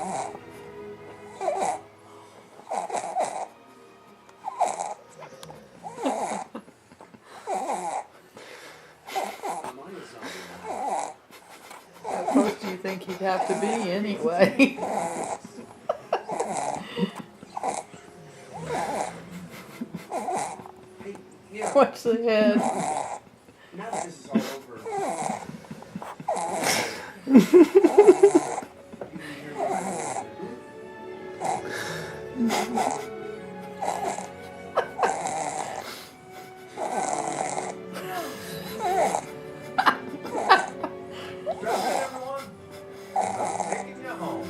How close do you think he'd have to be anyway? Watch the head. Now that this is all over, everyone. I'm taking you home.